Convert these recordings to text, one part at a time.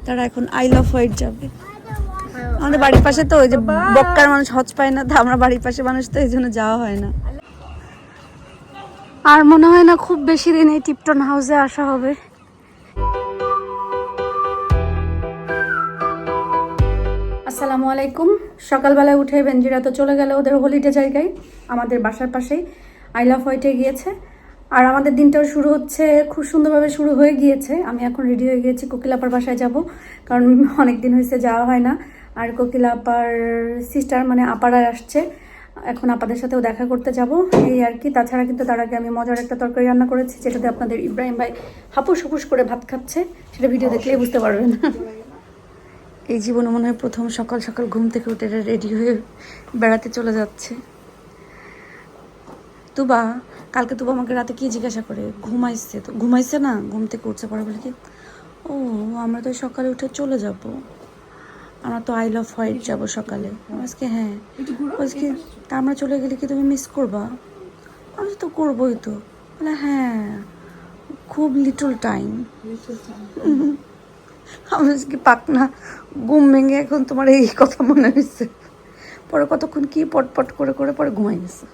তারা এখন I love white যাবে। আমাদের বাড়ির পাশে তো ওই যে বক্কার মানুষ হজ পায় না, তো আমরা বাড়ির পাশে মানুষ তো এই জন্য যাওয়া হয় না। আর মনে হয় না খুব বেশি দিন এই টিপটন হাউসে আসা হবে। আসসালামু আলাইকুম। সকালবেলায় উঠে বেঞ্জিরা তো চলে গেল ওদের হলিডে জায়গায়, আমাদের বাসার পাশেই আই লাভ হোয়াইটে গিয়েছে। আর আমাদের দিনটাও শুরু হচ্ছে, খুব সুন্দরভাবে শুরু হয়ে গিয়েছে। আমি এখন রেডি হয়ে গিয়েছি, কোকিলাপার বাসায় যাব, কারণ অনেক দিন হয়েছে যাওয়া হয় না। আর কোকিলাপার সিস্টার মানে আপারা আসছে, এখন আপাদের সাথেও দেখা করতে যাব, এই আর কি। তাছাড়া কিন্তু তার আগে আমি মজার একটা তরকারি রান্না করেছি, যেটাতে আপনাদের ইব্রাহিম ভাই হাপুস হুপুস করে ভাত খাচ্ছে, সেটা ভিডিও দেখলেই বুঝতে পারবেন। এই জীবনে মনে হয় প্রথম সকাল সকাল ঘুম থেকে উঠে রেডি হয়ে বেড়াতে চলে যাচ্ছে। তুবা কালকে তুবা আমাকে রাতে কি জিজ্ঞাসা করে, ঘুমাইছে? তো ঘুমাইছে না, ঘুম থেকে উঠছে পরে বলে কি, ও আমরা তো সকালে উঠে চলে যাব, আমরা তো আই লাভ হোয়াইট যাবো সকালে। আজকে হ্যাঁ, আজকে তা আমরা চলে গেলে কি তুমি মিস করবা? আমি তো করবোই তো। বলে হ্যাঁ, খুব লিটল টাইম। আমি আজকে পাকনা ঘুম ভেঙে এখন তোমার এই কথা মনে হয়েছে। পরে কতক্ষণ কি পটপট করে করে পরে ঘুমাই গেছে।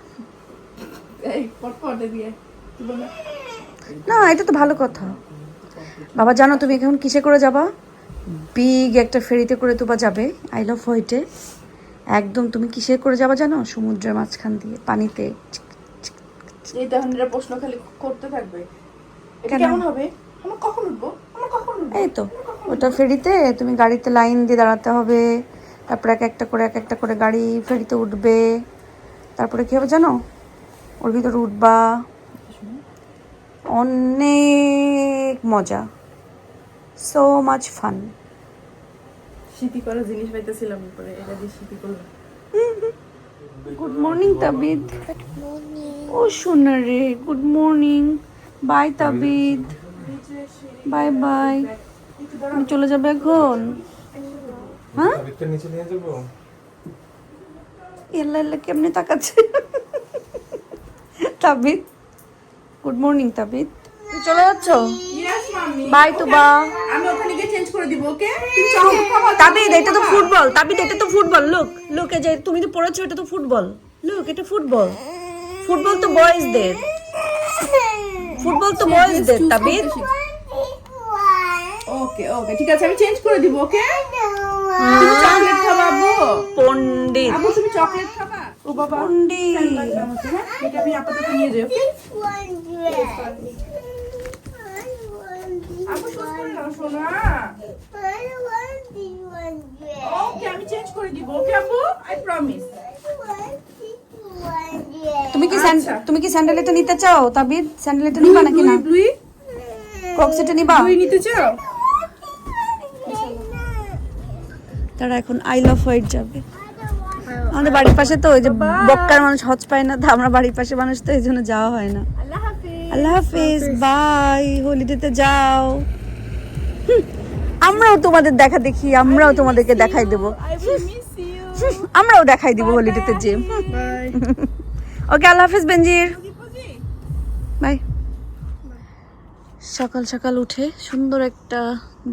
না এটা তো ভালো কথা। বাবা জানো তুমি এখন কিসে করে যাবা? বিগ একটা ফেরিতে করে তোবা যাবে আই লাভ হোয়াইটে। একদম তুমি কিসে করে যাবা জানো? সমুদ্রের মাঝখান দিয়ে পানিতে। এই তখন এরা প্রশ্ন খালি করতে থাকবে, এটা কেমন হবে, আমরা কখন উঠবো, আমরা কখন উঠবো। এই তো ওটা ফেরিতে তুমি গাড়িতে লাইন দিয়ে দাঁড়াতে হবে, তারপরে এক একটা করে গাড়ি ফেরিতে উঠবে। তারপরে কি হবে জানো? ওর ভিতরে উঠবা, অনেক মজা, সো মাচ ফান। স্মৃতি করা জিনিস পাইতেছিলাম উপরে, এটা দিয়ে স্মৃতি করলাম। Good morning তাবিদ। ও সোনা রে, good morning. Bye Tabid, bye bye. তুমি চলে যাবে এখন? হ্যাঁ নিচে নিয়ে যাবো। এল্লা এল্লা কেমনে তাকাচ্ছে তাবিদ। গুড মর্নিং তাবিদ, তুমি চলে যাচ্ছ? ইয়েস মাম্মি, বাই তো বা। আমি ওখানে গিয়ে চেঞ্জ করে দিব, ওকে? তুমি চকলেট খাবা? তাবিদ এটা তো ফুটবল, তাবিদ এটা তো ফুটবল। লুক লুক, এই যে তুমি তো পড়েছো, এটা তো ফুটবল। লুক এটা ফুটবল, ফুটবল তো বয়েজদের, ফুটবল তো বয়েজদের তাবিদ। ওকে ওকে ঠিক আছে, আমি চেঞ্জ করে দিব, ওকে? তুমি চকলেট খাবা আব্বু? পণ্ডিত আব্বু তুমি চকলেট খাবা? ও বাবা পণ্ডিত। এটা আমি আপাতত নিয়ে যাই, ওকে? আব্বু সুস্থ করে নাও সোনা। ওকে আমি চেঞ্জ করে দিব, ওকে আব্বু? I promise. তুমি কি স্যান্ডেল এটা নিতে চাও তাবিদ? স্যান্ডেল এটা নিবা নাকি না? ব্লুই ক্রক্স এটা নিবা? ব্লুই নিতে চাও? তারা এখন আই লাভ হোয়াইট যাবে। আমাদের বাড়ির পাশে তো ওই যে বক্কার মানুষ হজ পায় না, তো আমরা বাড়ির পাশে মানুষ তো এই জন্য যাওয়া হয় না। আল্লাহ হাফেজ। আল্লাহ হাফেজ, বাই। হলিডেতে যাও। আমরাও তোমাদের দেখা দেখি, আমরাও তোমাদেরকে দেখাই দেবো, I will miss you. আমরাও দেখাই দিব হলিডেতে যে। Bye. ওকে আল্লাহ হাফেজ বেনজির, বাই। সকাল সকাল উঠে সুন্দর একটা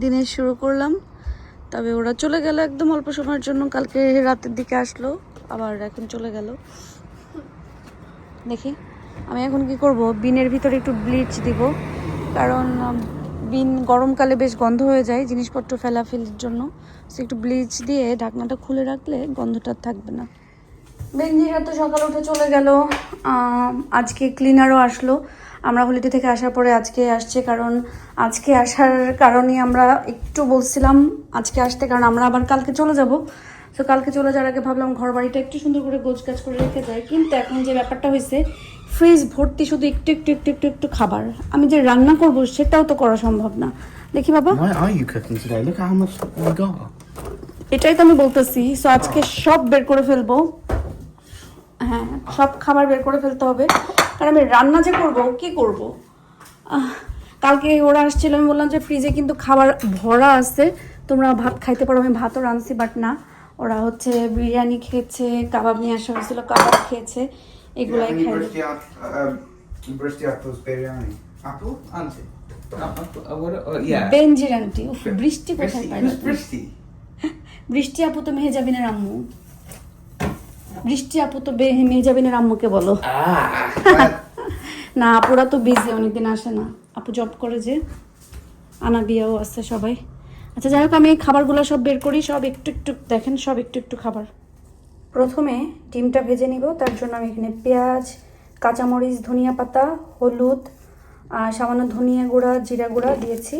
দিনের শুরু করলাম, তবে ওরা চলে গেল একদম অল্প সময়ের জন্য। কালকে রাতের দিকে আসলো, আবার এখন চলে গেল। দেখি আমি এখন কি করব, বিনের ভিতরে একটু ব্লিচ দিব, কারণ বিন গরমকালে বেশ গন্ধ হয়ে যায় জিনিসপত্র ফেলাফেলির জন্য। সো একটু ব্লিচ দিয়ে ঢাকনাটা খুলে রাখলে গন্ধটা থাকবে না। বেনজিরা তো সকাল উঠে চলে গেল, আজকে ক্লিনারও আসলো। আমরা হলিডে থেকে আসার পরে আজকে আসছে, কারণ আজকে আসার কারণে আমরা একটু বলছিলাম আজকে আসতে, কারণ আমরা আবার কালকে চলে যাব। তো কালকে চলে যাওয়ার আগে ভাবলাম ঘর বাড়িটা একটু সুন্দর করে গোছগাছ করে রেখে যায়। কিন্তু এখন যে ব্যাপারটা হয়েছে, ফ্রিজ ভর্তি শুধু একটু একটু একটু একটু একটু খাবার, আমি যে রান্না করব সেটাও তো করা সম্ভব না। দেখি বাবা, Why are you cooking today? Look at how much we got. এটাই তো আমি বলতেছি। সো আজকে সব বের করে ফেলবো, হ্যাঁ সব খাবার বের করে ফেলতে হবে, কারণ আমি রান্না যে করব কি করব। কালকে ওরা আসছিল, আমি বললাম যে ফ্রিজে কিন্তু খাবার ভরা আছে, তোমরা ভাত খাইতে পারো। আমি ভাতও রাঁধছি, বাট না, ওরা হচ্ছে বিরিয়ানি খেয়েছে, কাবাব নিয়ে আসা হয়েছিল, কাবাব খেয়েছে, এগুলাই খাই। Brishti apples biryani. Apple? Auntie? Yeah. বেনজির আন্টি উফ, বৃষ্টি কোথায় পায় Who's Bristy? বৃষ্টি আপু তো মেহেজাবিনের আম্মু। বৃষ্টি আপু তো মেহেজাবিনের আম্মুকে বলো। না আপুরা তো বিজি, অনেকদিন আসে না, আপু জব করে যে, আনাবিয়াও আছে সবাই। আচ্ছা যাই হোক, আমি এই খাবারগুলো সব বের করি, সব একটু একটু দেখেন, সব একটু একটু খাবার। প্রথমে ডিমটা ভেজে নিব, তার জন্য আমি এখানে পেঁয়াজ, কাঁচামরিচ, ধনিয়া পাতা, হলুদ, সামান্য ধনিয়া গুঁড়া, জিরা গুঁড়া দিয়েছি,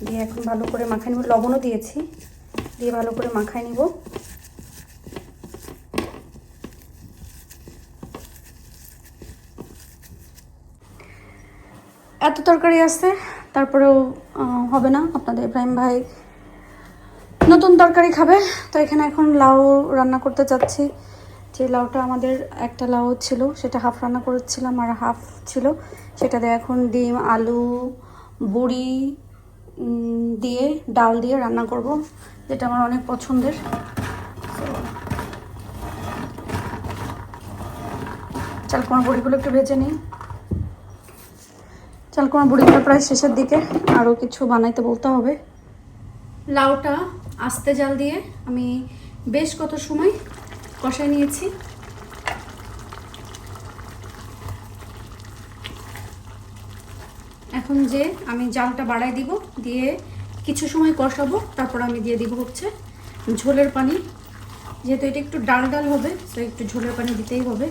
দিয়ে এখন ভালো করে মাখাই নিব, লবণও দিয়েছি, দিয়ে ভালো করে মাখাই নিব। এত তরকারি আছে, তারপরেও হবে না, আপনাদের ইব্রাহিম ভাই নতুন তরকারি খাবে, তো এখানে এখন লাউ রান্না করতে চাচ্ছি। যে লাউটা আমাদের একটা লাউ ছিল, সেটা হাফ রান্না করেছিলাম, আর হাফ ছিল, সেটা দিয়ে এখন ডিম, আলু, বড়ি দিয়ে, ডাল দিয়ে রান্না করব, যেটা আমার অনেক পছন্দের। চালকুমা বড়িগুলো একটু ভেজে নিই। চালকুমা বড়িগুলো প্রায় শেষের দিকে, আরও কিছু বানাইতে বলতে হবে। লাউটা আস্তে জাল দিয়ে আমি বেশ কত সময় কষাই নিয়েছি। এখন যে আমি জালটা বাড়াই দিব, দিয়ে কিছু সময় কষাবো, তারপর আমি দিয়ে দিব হচ্ছে ঝোলের পানি। যেহেতু এটা একটু ডাল ডাল হবে, তো একটু ঝোলের পানি দিতেই হবে।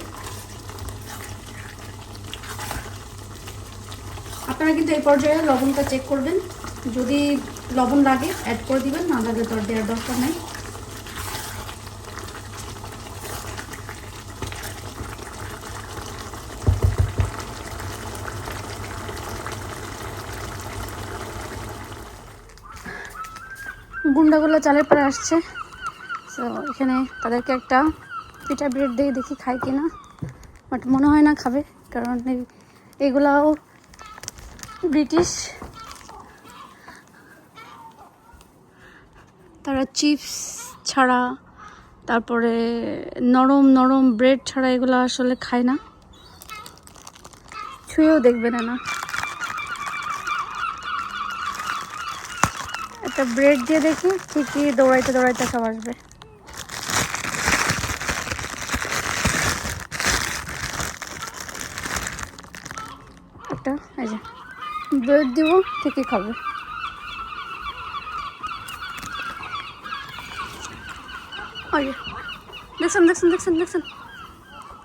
আপনারা কিন্তু এই পর্যায়ে লবণটা চেক করবেন, যদি লবণ লাগে অ্যাড করে দিবেন, না লাগলে তো আর দেওয়ার দরকার নেই। গুন্ডাগুলো চালের পরে আসছে, তো এখানে তাদেরকে একটা পিঠা ব্রেড দিয়ে দেখি খায় কিনা, বাট মনে হয় না খাবে, কারণ এগুলাও ব্রিটিশ, তারা চিপস ছাড়া, তারপরে নরম নরম ব্রেড ছাড়া এগুলো আসলে খায় না, ছুঁয়েও দেখবে না। একটা ব্রেড দিয়ে দেখি, ঠিকই দৌড়াইতে দৌড়াইতে সব আসবে। একটা এই যে ব্রেড দিব, ঠিকই খাবে। দেখছেন দেখছেন দেখছেন দেখছেন,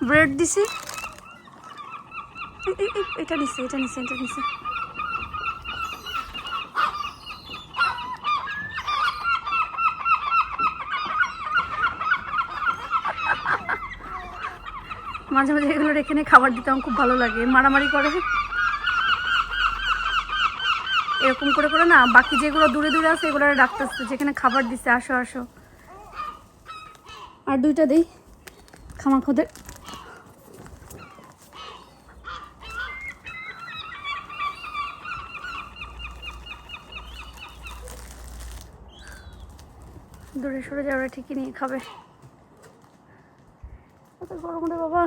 ব্রেড দিছি, এটা নিচ্ছে এটা নিচ্ছে এটা নিচ্ছে। মাঝে মাঝে এগুলো রেখে নিয়ে খাবার দিতে আমার খুব ভালো লাগে, মারামারি করে এরকম করে করে না, বাকি যেগুলো দূরে দূরে আছে এগুলো ডাকতেছে, যেখানে খাবার দিচ্ছে আসো আসো। আর দুইটা দিই খামাখোদের। দূরে সরে যাওয়া ঠিকই নিয়ে খাবে, কত গরম রে বাবা।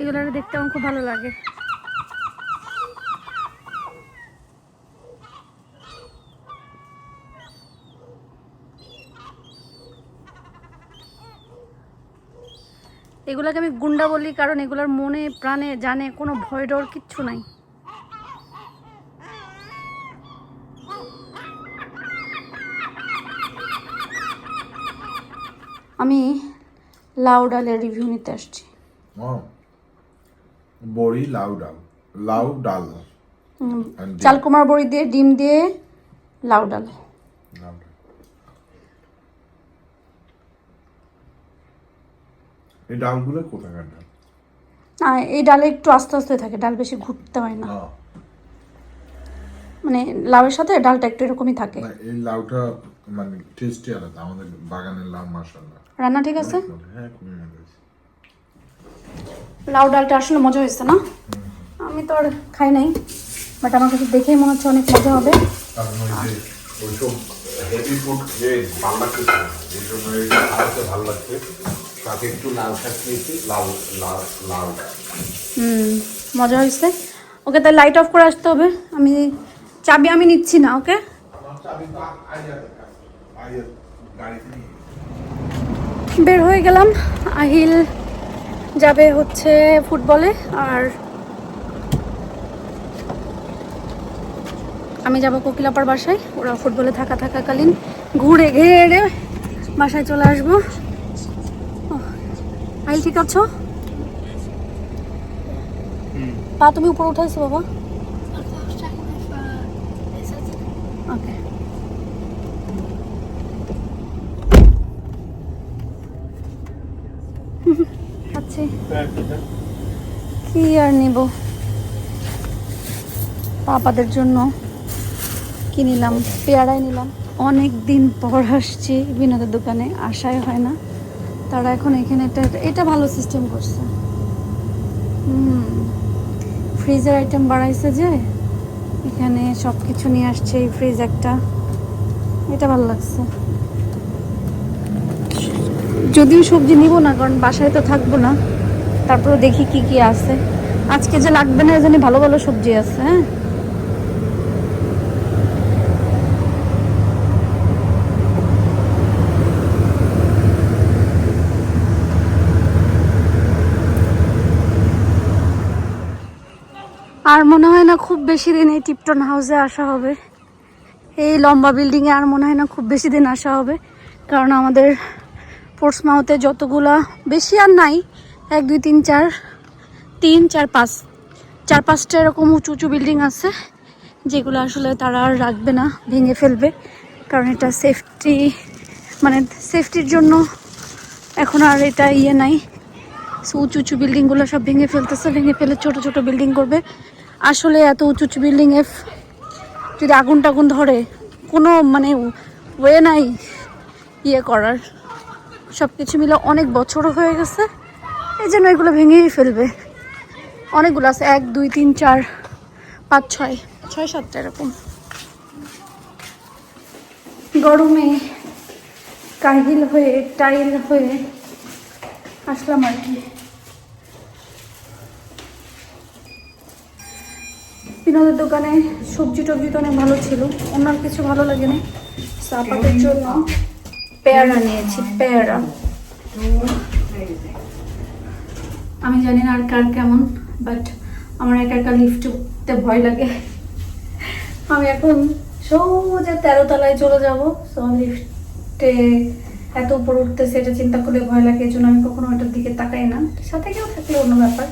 এগুলো দেখতে আমার খুব ভালো লাগে। এগুলাকে আমি গুন্ডা বলি, কারণ এগুলার মনে প্রাণে জানে কোনো ভয় ডর কিচ্ছু নাই। আমি লাউ ডালের রিভিউ নিতে আসছি। বড়ি, লাউ ডাল, লাউ ডাল, চালকুমার বড়ি দিয়ে, ডিম দিয়ে, লাউ ডাল। লাউ ডাল। এই ডালগুলো কোথাকার ডাল? না, এই ডালে একটু আস্তে আস্তে থাকে, ডাল বেশি ঘুরতে হয় না, মানে লাউয়ের সাথে ডালটা একটু এরকমই থাকে। এই লাউটা মানে টেস্টি আলাদা, আমাদের বাগানের লাউ, মাশাআল্লাহ। রান্না ঠিক আছে? হ্যাঁ, খুবই মজা হয়েছে। লাউ ডালটা আসলে মজা হয়েছে না? আমি তো আর খাই নাই, বাট আমার কাছে দেখেই মনে হচ্ছে অনেক মজা হবে। কারণ ওইসব হেভি ফুড খেয়ে ভালো লাগতেছে না, এই জন্য এইটা খাওয়াতে ভালো লাগছে। সাথে একটু লাল শাক নিয়েছি, লাল লাল লাল মজা হয়েছে। ওকে তাই লাইট অফ করে আসতে হবে। আমি চাবি আমি নিচ্ছি না, ওকে? বের হয়ে গেলাম। আহিল যাবে হচ্ছে ফুটবলে, আর আমি যাব কোকিলাপার বাসায়। ওরা ফুটবলে থাকাকালীন ঘুরে ঘেরে বাসায় চলে আসবো। আহিল ঠিক আছো? পা তুমি উপরে উঠাইছো বাবা? ওকে। আচ্ছা, কি আর নিব, পাপাদের জন্য কি নিলাম, পেয়ারাই নিলাম। অনেক দিন পর আসছি বিনোদের দোকানে, আশাই হয় না। তারা এখন এখানে এটা ভালো সিস্টেম করছে। ফ্রিজের আইটেম বাড়াইছে যে, এখানে সব কিছু নিয়ে আসছে। এই ফ্রিজ একটা, এটা ভালো লাগছে। যদিও সবজি নিব না, কারণ বাসায় তো থাকবো না। তারপরে দেখি কি কি আছে। আজকে যে লাগবে না, এজন্য ভালো ভালো সবজি আছে। হ্যাঁ, আর মনে হয় না খুব বেশি দিন এই টিপটন হাউসে আসা হবে। এই লম্বা বিল্ডিংয়ে আর মনে হয় না খুব বেশি দিন আসা হবে, কারণ আমাদের পোর্টসমাউথে যতগুলা, বেশি আর নাই, 1 2 3 4 3 4 5 4-5টা এরকম উঁচু উঁচু বিল্ডিং আছে, যেগুলো আসলে তারা আর রাখবে না, ভেঙে ফেলবে। কারণ এটা সেফটি, মানে সেফটির জন্য এখন আর এটা নাই। সো উঁচু উঁচু বিল্ডিংগুলো সব ভেঙে ফেলতেছে, ভেঙে ফেলে ছোট ছোট বিল্ডিং করবে। আসলে এত উঁচু উঁচু বিল্ডিংয়ে যদি আগুন টাগুন ধরে, কোনো মানে ওয়ে নাই করার। সব কিছু মিলে অনেক বছরও হয়ে গেছে, এই জন্য এগুলো ভেঙেই ফেলবে। অনেকগুলো আছে, 1 2 3 4 5 6 7টা এরকম। গরমে কাহিল হয়ে টাইল হয়ে আসলাম আর কি। বিনোদের দোকানে সবজি টবজি তো অনেক ভালো ছিল, ওনার কিছু ভালো লাগেনি। সাপাতের জন্য পেয়ারা নিয়েছি, পেয়ারা। আমি জানি না আর কার কেমন, বাট আমার একা একা লিফটে উঠতে ভয় লাগে। আমি এখন সোজা 13 তলায় চলে যাবো। সো লিফটে এত উপর উঠতেছে, এটা চিন্তা করলে ভয় লাগে, এই জন্য আমি কখনো ওটার দিকে তাকাই না। সাথে কেউ থাকলে অন্য ব্যাপার,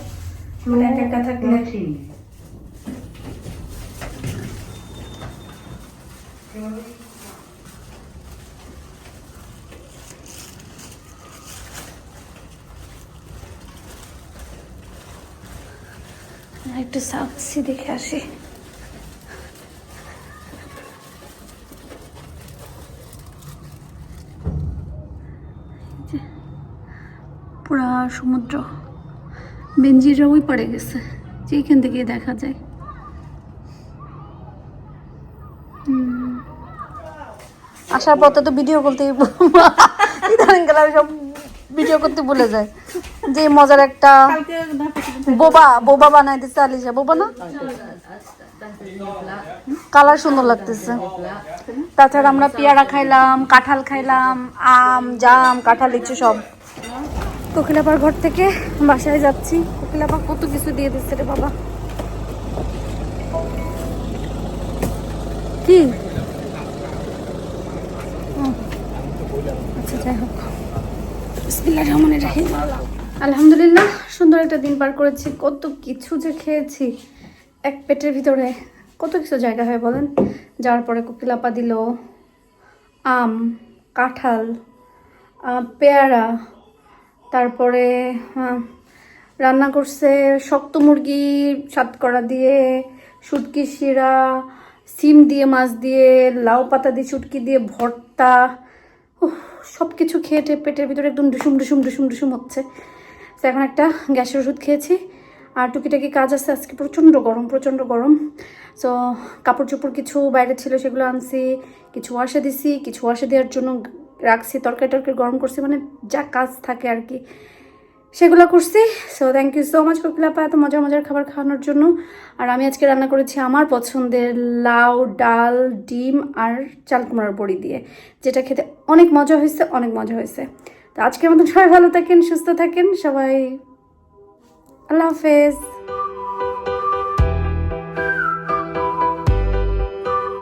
মানে একা একা থাকলে একটু সাউথসি দেখে আসি। পুরা সমুদ্র, বেঞ্জিরা ওই পাড়ে গেছে, যেখান থেকে দেখা যায়। আসার পথে তো ভিডিও করতে সব ভিডিও করতে ভুলে যায়। যে মজার একটা বোবা বানাই দিচ্ছে আলিশা, বোবা না, কালার সুন্দর লাগতেছে। তাছাড়া আমরা পেয়ারা খাইলাম, কাঁঠাল খাইলাম, আম জাম কাঁঠাল লিচু সব। কোকিলাপার ঘর থেকে বাসায় যাচ্ছি। কোকিলাপা কত কিছু দিয়ে দিচ্ছে রে বাবা। কি আচ্ছা, যাই হোক, বিসমিল্লাহির রহমানির রহিম। আলহামদুলিল্লাহ, সুন্দর একটা দিন পার করেছি। কত কিছু যে খেয়েছি, এক পেটের ভিতরে কত কিছু জায়গা হয় বলেন। যাওয়ার পরে কোকিলাপা দিল আম, কাঁঠাল, পেয়ারা, তারপরে রান্না করছে শক্ত মুরগি সাতকড়া দিয়ে, শুটকি শিরা, সিম দিয়ে, মাছ দিয়ে, লাউ পাতা দিয়ে, শুটকি দিয়ে ভর্তা। সব কিছু খেয়ে পেটের ভিতরে একদম ডুসুম ডুসুম ডুসুম ডুসুম হচ্ছে। তো এখন একটা গ্যাসের ওষুধ খেয়েছি, আর টুকিটাকি কাজ আছে। আজকে প্রচণ্ড গরম। সো কাপড় চোপড় কিছু বাইরে ছিল, সেগুলো আনছি, কিছু ওয়াশে দিছি, কিছু ওয়াশে দেওয়ার জন্য রাখছি, তরকারি গরম করছি, মানে যা কাজ থাকে আর কি সেগুলো করছি। So thank you so much Kokil আপা এত মজার খাবার খাওয়ানোর জন্য। আর আমি আজকে রান্না করেছি আমার পছন্দের লাউ, ডাল, ডিম আর চাল কুমড়ার বড়ি দিয়ে, যেটা খেতে অনেক মজা হয়েছে। তো আজকের মতন সবাই ভালো থাকেন, সুস্থ থাকেন সবাই, আল্লাহ হাফেজ।